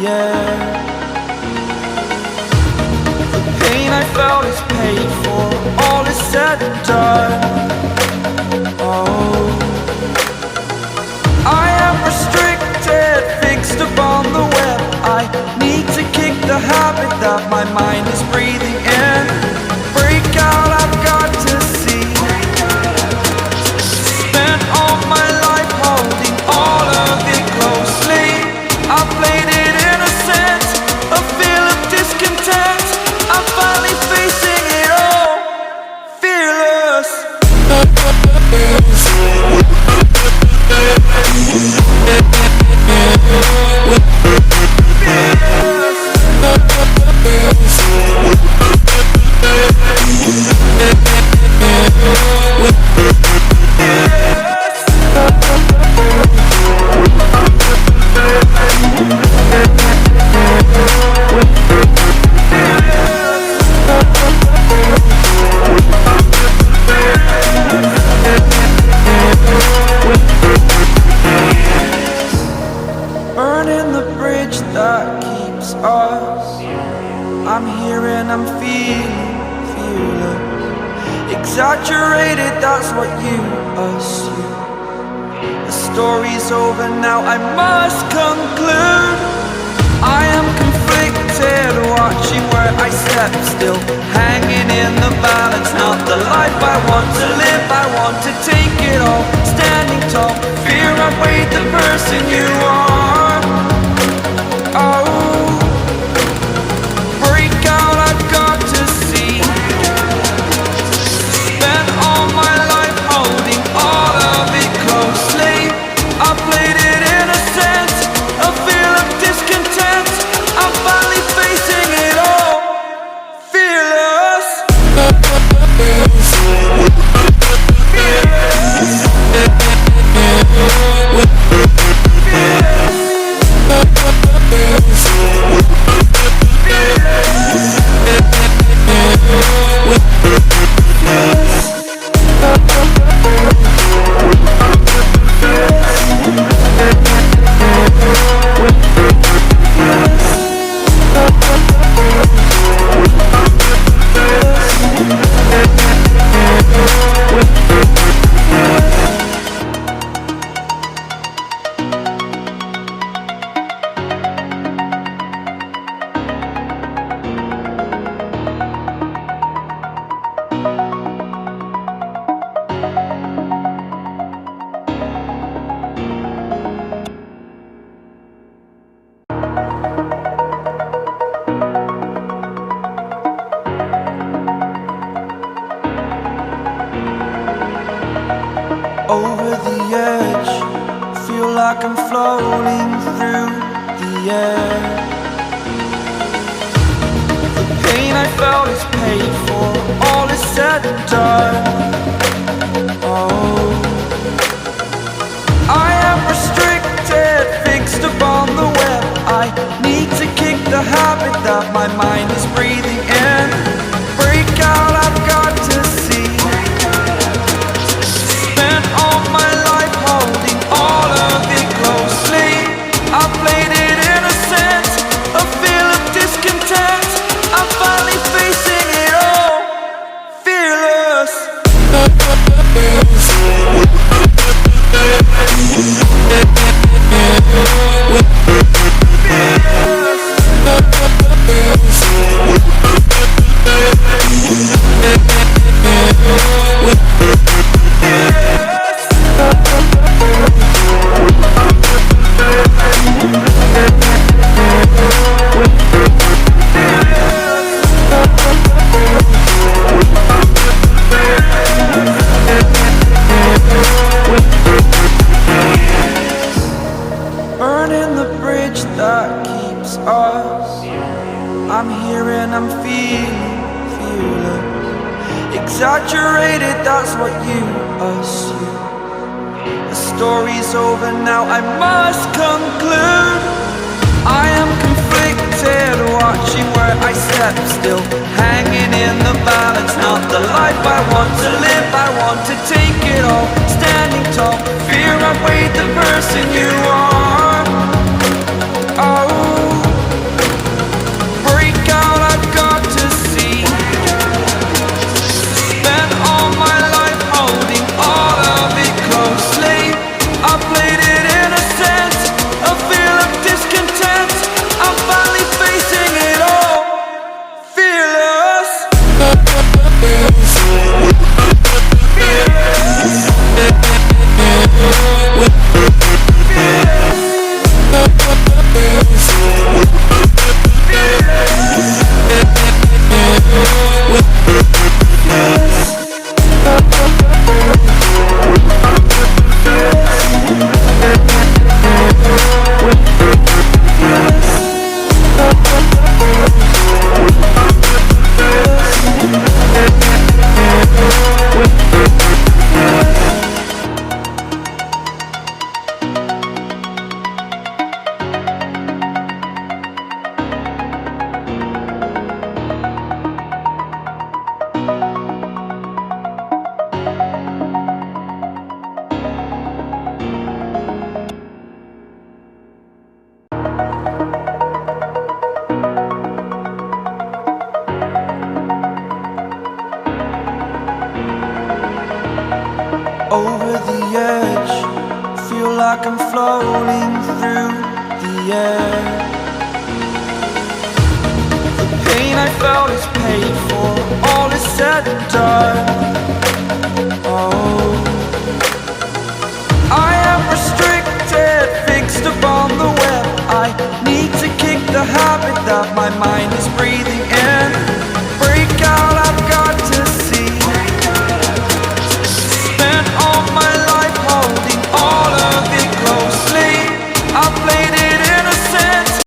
air. The pain I felt is paid for, all is said and done. Oh, I am restricted, fixed upon the web. I need to kick the habit that my mind is breathing in. Break out, I've got to see. Spent all my life holding all of it closely. I played it innocent, a feel of discontent. I'm finally facing it all, fearless. Burning the bridge that keeps us. I'm here and I'm feeling fearless. Exaggerated, that's what you assume. The story's over now, I must conclude. I am conflicted, watching where I step still, hanging in the balance. Not the life I want to live, I want to take it all. Standing tall, fear outweighed the person you are. Oh, break out, I've got to see. Spent all my life holding all of it closely. I played it innocent, a feel of discontent. I'm finally facing it all, fearless. Over the edge, feel like I'm floating through the air. The pain I felt is paid for, all is said and done. Oh, I am restricted, fixed upon the web. I need to kick the habit that my mind is breathing in. Break out, I've got to see. Spent all my life holding all of it closely. I played it innocent, a feel of discontent. I'm finally facing it all, fearless. Burning the bridge that keeps us. I'm here and I'm feeling fearless. Exaggerated, that's what you assume. The story's over now, I must conclude. I am conflicted, watching where I step still, hanging in the balance. Not the life I want to live, I want to take it all. Standing tall, fear outweighed the person you are. Oh, like I'm floating through the air. The pain I felt is paid for, all is said and done. Oh, I am restricted, fixed upon the web. I need to kick the habit that my mind is breathing.